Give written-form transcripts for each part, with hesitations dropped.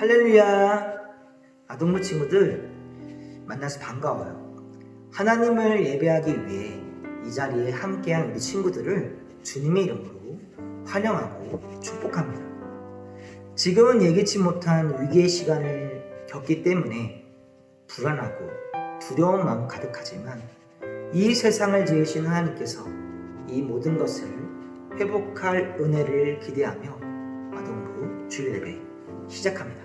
할렐루야. 아동부 친구들 만나서 반가워요. 하나님을 예배하기 위해 이 자리에 함께한 우리 친구들을 주님의 이름으로 환영하고 축복합니다. 지금은 예기치 못한 위기의 시간을 겪기 때문에 불안하고 두려운 마음 가득하지만 이 세상을 지으신 하나님께서 이 모든 것을 회복할 은혜를 기대하며 아동부 주일 예배 시작합니다. 내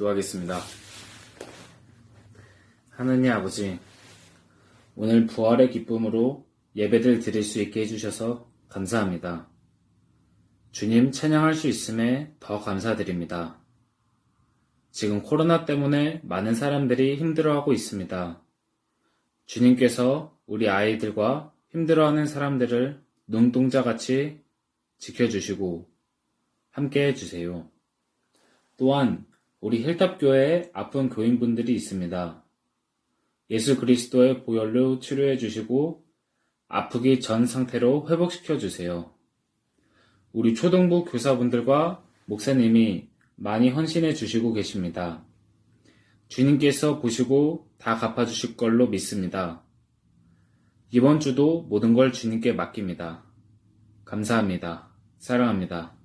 기도하겠습니다. 하느님 아버지, 오늘 부활의 기쁨으로 예배를 드릴 수 있게 해주셔서 감사합니다. 주님 찬양할 수 있음에 더 감사드립니다. 지금 코로나 때문에 많은 사람들이 힘들어하고 있습니다. 주님께서 우리 아이들과 힘들어하는 사람들을 눈동자같이 지켜주시고 함께 해주세요. 또한 우리 힐탑교회에 아픈 교인분들이 있습니다. 예수 그리스도의 보혈로 치료해 주시고 아프기 전 상태로 회복시켜 주세요. 우리 초등부 교사분들과 목사님이 많이 헌신해 주시고 계십니다. 주님께서 보시고 다 갚아주실 걸로 믿습니다. 이번 주도 모든 걸 주님께 맡깁니다. 감사합니다. 사랑합니다.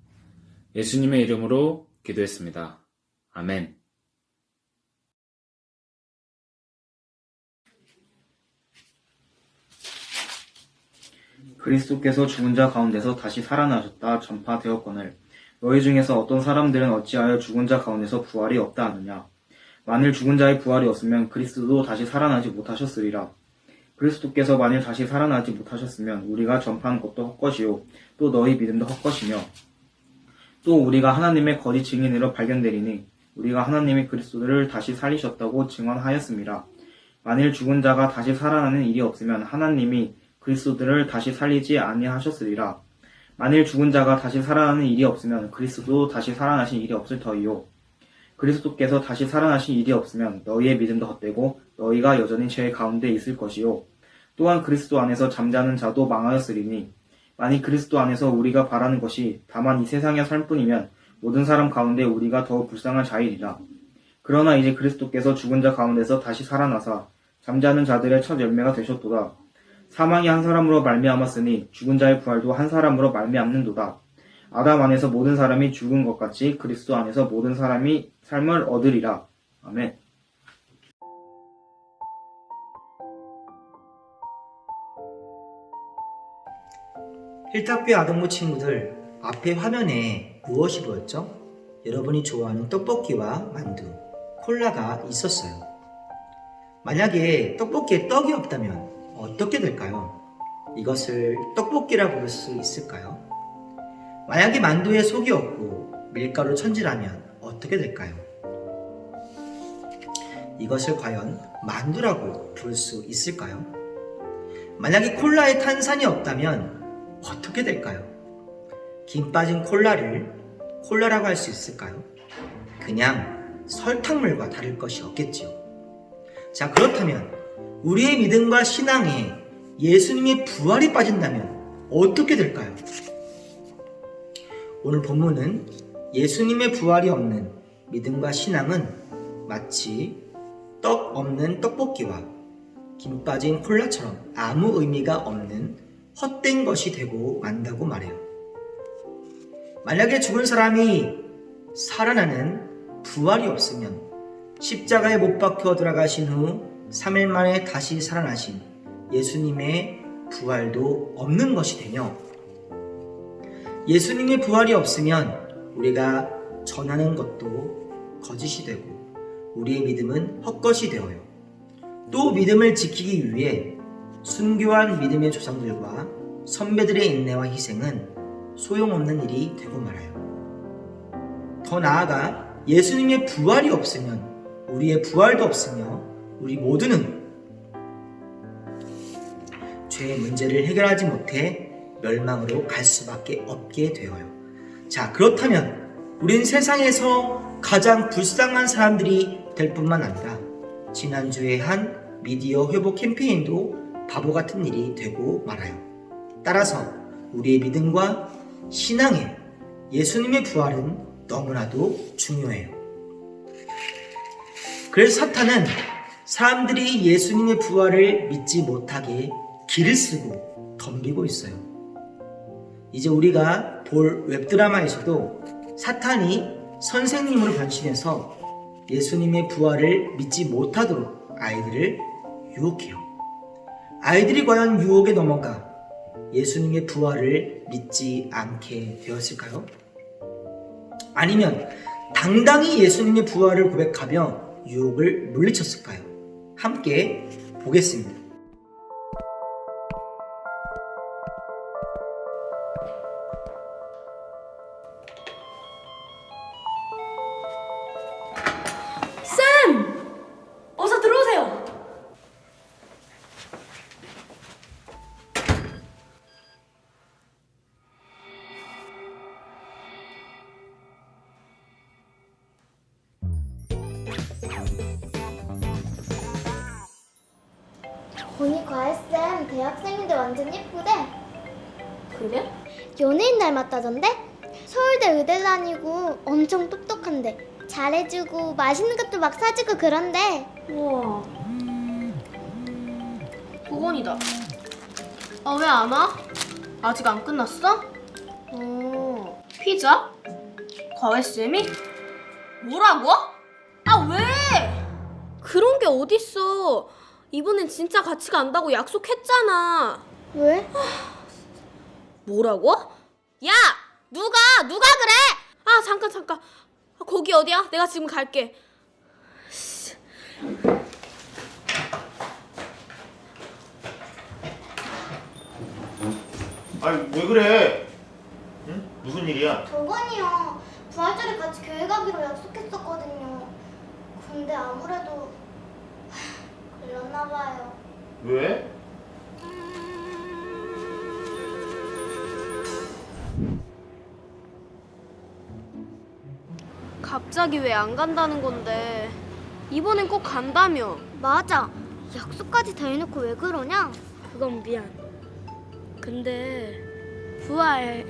예수님의 이름으로 기도했습니다. 아멘. 그리스도께서 죽은 자 가운데서 다시 살아나셨다 전파되었거늘 너희 중에서 어떤 사람들은 어찌하여 죽은 자 가운데서 부활이 없다 하느냐. 만일 죽은 자의 부활이 없으면 그리스도도 다시 살아나지 못하셨으리라. 그리스도께서 만일 다시 살아나지 못하셨으면 우리가 전파한 것도 헛것이요 또 너희 믿음도 헛것이며 또 우리가 하나님의 거짓 증인으로 발견되리니 우리가 하나님이 그리스도를 다시 살리셨다고 증언하였습니다. 만일 죽은 자가 다시 살아나는 일이 없으면 하나님이 그리스도를 다시 살리지 아니하셨으리라. 만일 죽은 자가 다시 살아나는 일이 없으면 그리스도도 다시 살아나신 일이 없을 터이요. 그리스도께서 다시 살아나신 일이 없으면 너희의 믿음도 헛되고 너희가 여전히 죄 가운데 있을 것이요. 또한 그리스도 안에서 잠자는 자도 망하였으리니 만일 그리스도 안에서 우리가 바라는 것이 다만 이 세상의 삶뿐이면 모든 사람 가운데 우리가 더 불쌍한 자이리라. 그러나 이제 그리스도께서 죽은 자 가운데서 다시 살아나사 잠자는 자들의 첫 열매가 되셨도다. 사망이 한 사람으로 말미암았으니 죽은 자의 부활도 한 사람으로 말미암는도다. 아담 안에서 모든 사람이 죽은 것 같이 그리스도 안에서 모든 사람이 삶을 얻으리라. 아멘. 힐탑교회 아동부 친구들, 앞에 화면에 무엇이 보였죠? 여러분이 좋아하는 떡볶이와 만두, 콜라가 있었어요. 만약에 떡볶이에 떡이 없다면 어떻게 될까요? 이것을 떡볶이라 부를 수 있을까요? 만약에 만두에 속이 없고 밀가루 천지라면 어떻게 될까요? 이것을 과연 만두라고 부를 수 있을까요? 만약에 콜라에 탄산이 없다면 어떻게 될까요? 김 빠진 콜라를 콜라라고 할 수 있을까요? 그냥 설탕물과 다를 것이 없겠지요. 자, 그렇다면 우리의 믿음과 신앙에 예수님의 부활이 빠진다면 어떻게 될까요? 오늘 본문은 예수님의 부활이 없는 믿음과 신앙은 마치 떡 없는 떡볶이와 김 빠진 콜라처럼 아무 의미가 없는 헛된 것이 되고 만다고 말해요. 만약에 죽은 사람이 살아나는 부활이 없으면 십자가에 못 박혀 들어가신 후 3일 만에 다시 살아나신 예수님의 부활도 없는 것이 되며 예수님의 부활이 없으면 우리가 전하는 것도 거짓이 되고 우리의 믿음은 헛것이 되어요. 또 믿음을 지키기 위해 순교한 믿음의 조상들과 선배들의 인내와 희생은 소용없는 일이 되고 말아요. 더 나아가 예수님의 부활이 없으면 우리의 부활도 없으며 우리 모두는 죄의 문제를 해결하지 못해 멸망으로 갈 수밖에 없게 되어요. 자, 그렇다면 우린 세상에서 가장 불쌍한 사람들이 될 뿐만 아니라 지난주에 한 미디어 회복 캠페인도 바보 같은 일이 되고 말아요. 따라서 우리의 믿음과 신앙에 예수님의 부활은 너무나도 중요해요. 그래서 사탄은 사람들이 예수님의 부활을 믿지 못하게 길을 쓰고 덤비고 있어요. 이제 우리가 볼 웹드라마에서도 사탄이 선생님으로 변신해서 예수님의 부활을 믿지 못하도록 아이들을 유혹해요. 아이들이 과연 유혹에 넘어가 예수님의 부활을 믿지 않게 되었을까요? 아니면 당당히 예수님의 부활을 고백하며 유혹을 물리쳤을까요? 함께 보겠습니다. 쌤! 어서 들어오세요. 보니 과외쌤 대학생인데 완전 예쁘대. 그래? 연예인 닮았다던데? 서울대 의대 다니고 엄청 똑똑한데 잘해주고 맛있는 것도 막 사주고 그런데. 우와. 보건이다. 아, 왜 안 와? 아직 안 끝났어? 피자? 과외쌤이? 뭐라고? 아, 왜? 그런 게 어딨어. 이번엔 진짜 같이 간다고 약속했잖아. 왜? 뭐라고? 야! 누가 그래? 아, 잠깐. 아, 거기 어디야? 내가 지금 갈게. 아니 왜 그래? 응? 무슨 일이야? 저번이요. 부활절에 같이 교회 가기로 약속했었거든요. 근데 아무래도 걸렸나 봐요. 왜? 갑자기 왜 안 간다는 건데? 이번엔 꼭 간다며. 맞아. 약속까지 다 해놓고 왜 그러냐? 그건 미안. 근데 부활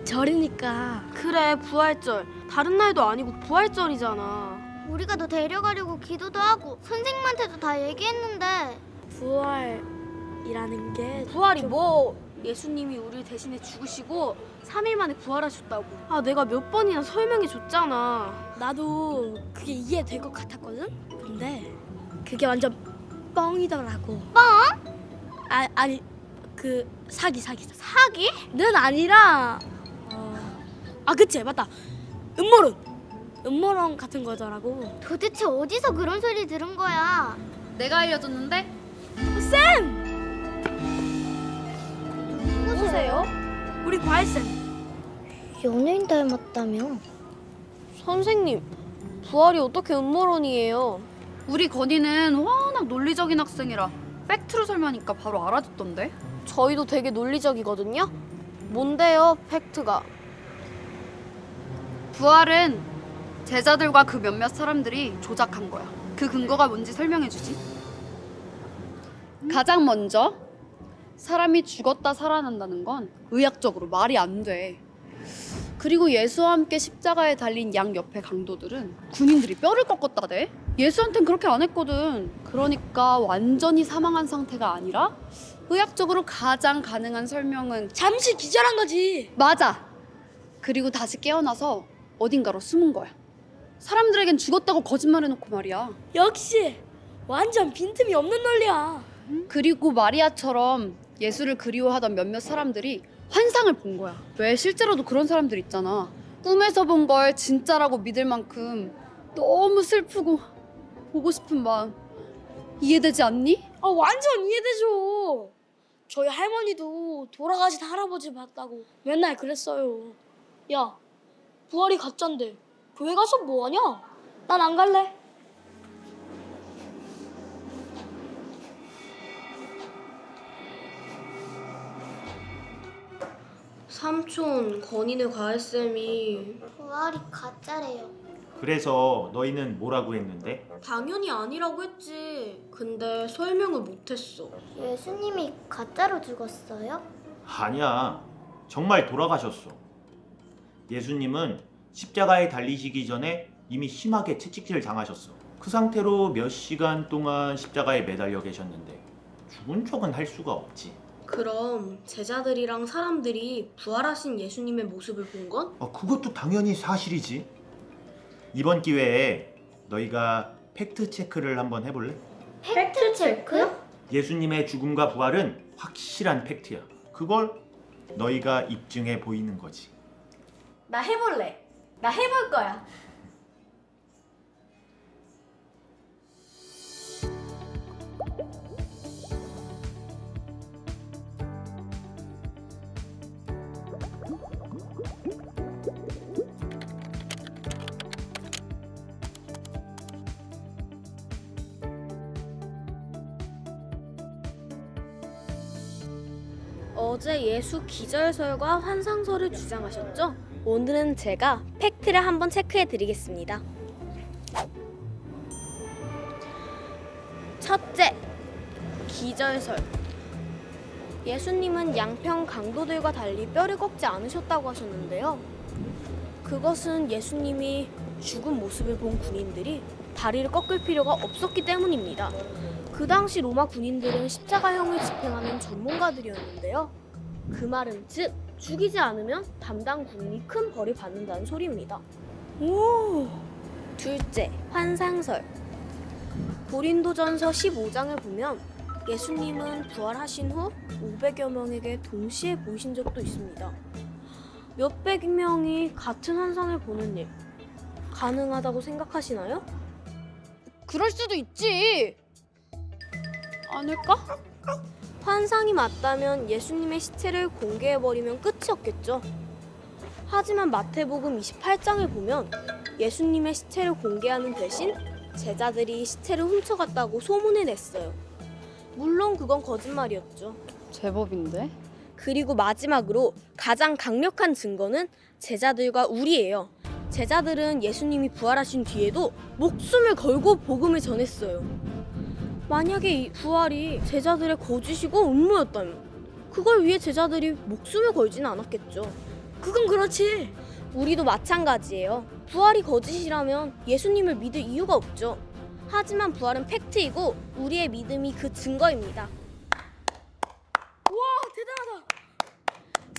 절이니까. 그래, 부활절. 다른 날도 아니고 부활절이잖아. 우리가 너 데려가려고 기도도 하고 선생님한테도 다 얘기했는데. 부활이라는 게 부활이 뭐? 예수님이 우리를 대신해 죽으시고 3일 만에 부활하셨다고. 아, 내가 몇 번이나 설명해 줬잖아. 나도 그게 이해될 것 같았거든. 근데 그게 완전 뻥이더라고. 뻥? 아니 그 사기. 사기? 는 아니라 그치 맞다. 음모론 같은 거더라고. 도대체 어디서 그런 소리 들은 거야? 내가 알려줬는데? 쌤! 누구세요? 우리 과외쌤. 연예인 닮았다며? 선생님, 부활이 어떻게 음모론이에요? 우리 건이는 워낙 논리적인 학생이라 팩트로 설명하니까 바로 알아듣던데? 저희도 되게 논리적이거든요. 뭔데요, 팩트가? 부활은 제자들과 그 몇몇 사람들이 조작한 거야. 그 근거가 뭔지 설명해주지. 가장 먼저 사람이 죽었다 살아난다는 건 의학적으로 말이 안 돼. 그리고 예수와 함께 십자가에 달린 양 옆에 강도들은 군인들이 뼈를 꺾었다대. 예수한텐 그렇게 안 했거든. 그러니까 완전히 사망한 상태가 아니라 의학적으로 가장 가능한 설명은 잠시 기절한 거지. 맞아. 그리고 다시 깨어나서 어딘가로 숨은 거야. 사람들에겐 죽었다고 거짓말해놓고 말이야. 역시 완전 빈틈이 없는 논리야. 그리고 마리아처럼 예수를 그리워하던 몇몇 사람들이 환상을 본 거야. 왜 실제로도 그런 사람들 있잖아. 꿈에서 본 걸 진짜라고 믿을 만큼 너무 슬프고 보고 싶은 마음. 이해되지 않니? 완전 이해되죠. 저희 할머니도 돌아가신 할아버지 봤다고 맨날 그랬어요. 야, 부활이 가짜인데 교회 가서 뭐하냐? 난 안 갈래. 삼촌, 건이네 과외쌤이 부활이 가짜래요. 그래서 너희는 뭐라고 했는데? 당연히 아니라고 했지. 근데 설명을 못했어. 예수님이 가짜로 죽었어요? 아니야. 정말 돌아가셨어. 예수님은 십자가에 달리시기 전에 이미 심하게 채찍질 당하셨어. 그 상태로 몇 시간 동안 십자가에 매달려 계셨는데 죽은 척은 할 수가 없지. 그럼 제자들이랑 사람들이 부활하신 예수님의 모습을 본 건? 그것도 당연히 사실이지. 이번 기회에 너희가 팩트 체크를 한번 해볼래? 팩트 체크요? 예수님의 죽음과 부활은 확실한 팩트야. 그걸 너희가 입증해 보이는 거지. 나 해볼래. 나 해볼 거야. 어제 예수 기절설과 환상설을 주장하셨죠? 오늘은 제가 팩트를 한번 체크해 드리겠습니다. 첫째, 기절설. 예수님은 양평 강도들과 달리 뼈를 꺾지 않으셨다고 하셨는데요. 그것은 예수님이 죽은 모습을 본 군인들이 다리를 꺾을 필요가 없었기 때문입니다. 그 당시 로마 군인들은 십자가형을 집행하는 전문가들이었는데요. 그 말은 즉 죽이지 않으면 담당 군인이 큰 벌을 받는다는 소리입니다. 오. 둘째, 환상설. 고린도전서 15장을 보면 예수님은 부활하신 후 500여 명에게 동시에 보이신 적도 있습니다. 몇백 명이 같은 환상을 보는 일 가능하다고 생각하시나요? 그럴 수도 있지. 아닐까? 환상이 맞다면 예수님의 시체를 공개해버리면 끝이었겠죠. 하지만 마태복음 28장을 보면 예수님의 시체를 공개하는 대신 제자들이 시체를 훔쳐갔다고 소문을 냈어요. 물론 그건 거짓말이었죠. 제법인데? 그리고 마지막으로 가장 강력한 증거는 제자들과 우리예요. 제자들은 예수님이 부활하신 뒤에도 목숨을 걸고 복음을 전했어요. 만약에 이 부활이 제자들의 거짓이고 음모였다면 그걸 위해 제자들이 목숨을 걸지는 않았겠죠. 그건 그렇지. 우리도 마찬가지예요. 부활이 거짓이라면 예수님을 믿을 이유가 없죠. 하지만 부활은 팩트이고 우리의 믿음이 그 증거입니다. 와, 대단하다.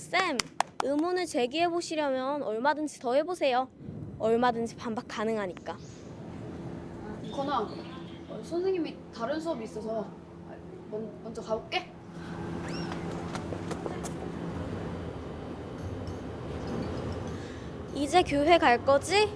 쌤, 의문을 제기해 보시려면 얼마든지 더 해보세요. 얼마든지 반박 가능하니까. 건아, 선생님이 다른 수업이 있어서 먼저 가볼게. 이제 교회 갈 거지?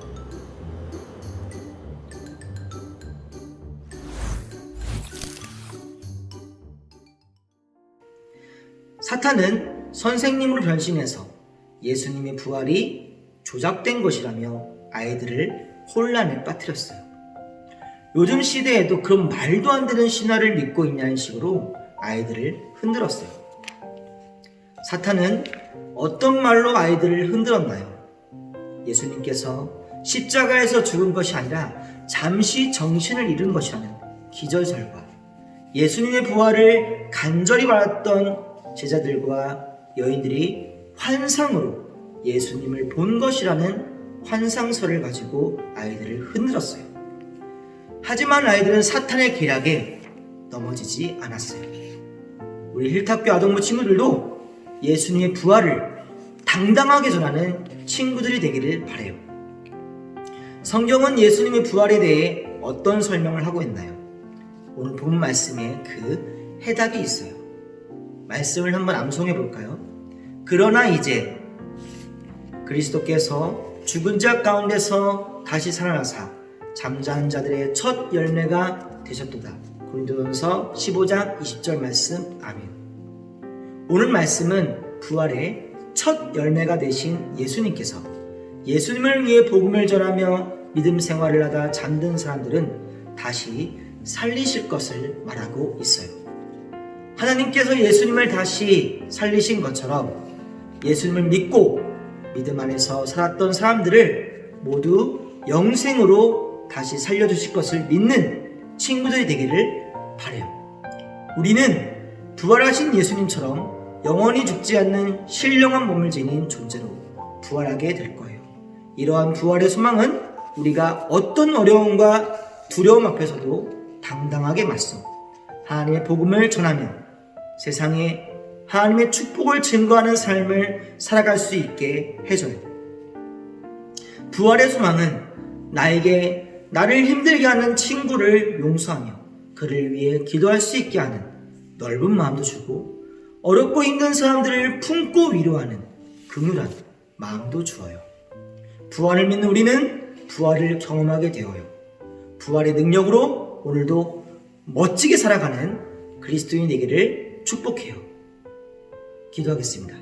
사탄은 선생님으로 변신해서 예수님의 부활이 조작된 것이라며 아이들을 혼란에 빠뜨렸어요. 요즘 시대에도 그런 말도 안 되는 신화를 믿고 있냐는 식으로 아이들을 흔들었어요. 사탄은 어떤 말로 아이들을 흔들었나요? 예수님께서 십자가에서 죽은 것이 아니라 잠시 정신을 잃은 것이라는 기절설과 예수님의 부활을 간절히 바랐던 제자들과 여인들이 환상으로 예수님을 본 것이라는 환상설을 가지고 아이들을 흔들었어요. 하지만 아이들은 사탄의 계략에 넘어지지 않았어요. 우리 힐탁교 아동부 친구들도 예수님의 부활을 당당하게 전하는 친구들이 되기를 바라요. 성경은 예수님의 부활에 대해 어떤 설명을 하고 있나요? 오늘 본 말씀에 그 해답이 있어요. 말씀을 한번 암송해 볼까요? 그러나 이제 그리스도께서 죽은 자 가운데서 다시 살아나사 잠자는 자들의 첫 열매가 되셨도다. 고린도전서 15장 20절 말씀. 아멘. 오늘 말씀은 부활의 첫 열매가 되신 예수님께서 예수님을 위해 복음을 전하며 믿음 생활을 하다 잠든 사람들은 다시 살리실 것을 말하고 있어요. 하나님께서 예수님을 다시 살리신 것처럼 예수님을 믿고 믿음 안에서 살았던 사람들을 모두 영생으로 다시 살려주실 것을 믿는 친구들이 되기를 바라요. 우리는 부활하신 예수님처럼 영원히 죽지 않는 신령한 몸을 지닌 존재로 부활하게 될 거예요. 이러한 부활의 소망은 우리가 어떤 어려움과 두려움 앞에서도 당당하게 맞서 하나님의 복음을 전하며 세상에 하나님의 축복을 증거하는 삶을 살아갈 수 있게 해줘요. 부활의 소망은 나에게 나를 힘들게 하는 친구를 용서하며 그를 위해 기도할 수 있게 하는 넓은 마음도 주고 어렵고 힘든 사람들을 품고 위로하는 긍휼한 마음도 주어요. 부활을 믿는 우리는 부활을 경험하게 되어요. 부활의 능력으로 오늘도 멋지게 살아가는 그리스도인이 되기를 축복해요. 기도하겠습니다.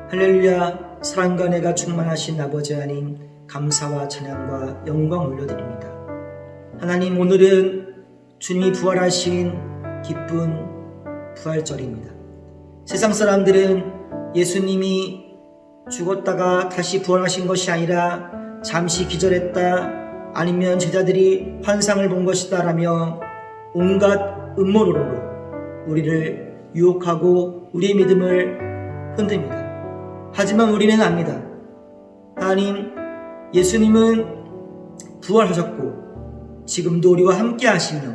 할렐루야. 사랑과 은혜가 충만하신 아버지 하나님, 감사와 찬양과 영광 올려드립니다. 하나님, 오늘은 주님이 부활하신 기쁜 부활절입니다. 세상 사람들은 예수님이 죽었다가 다시 부활하신 것이 아니라 잠시 기절했다, 아니면 제자들이 환상을 본 것이다 라며 온갖 음모론으로 우리를 유혹하고 우리의 믿음을 흔듭니다. 하지만 우리는 압니다. 하나님, 예수님은 부활하셨고 지금도 우리와 함께 하시며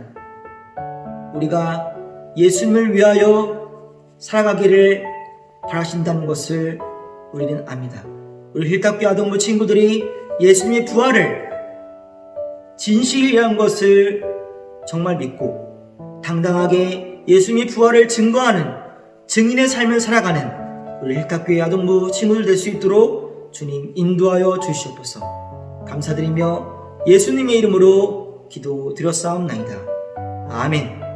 우리가 예수님을 위하여 살아가기를 바라신다는 것을 우리는 압니다. 우리 힐탁교 아동부 친구들이 예수님의 부활을 진실이라는 것을 정말 믿고 당당하게 예수님의 부활을 증거하는 증인의 삶을 살아가는 우리 힐탁교의 아동부 친구들 될 수 있도록 주님 인도하여 주시옵소서. 감사드리며 예수님의 이름으로 기도드렸사옵나이다. 아멘.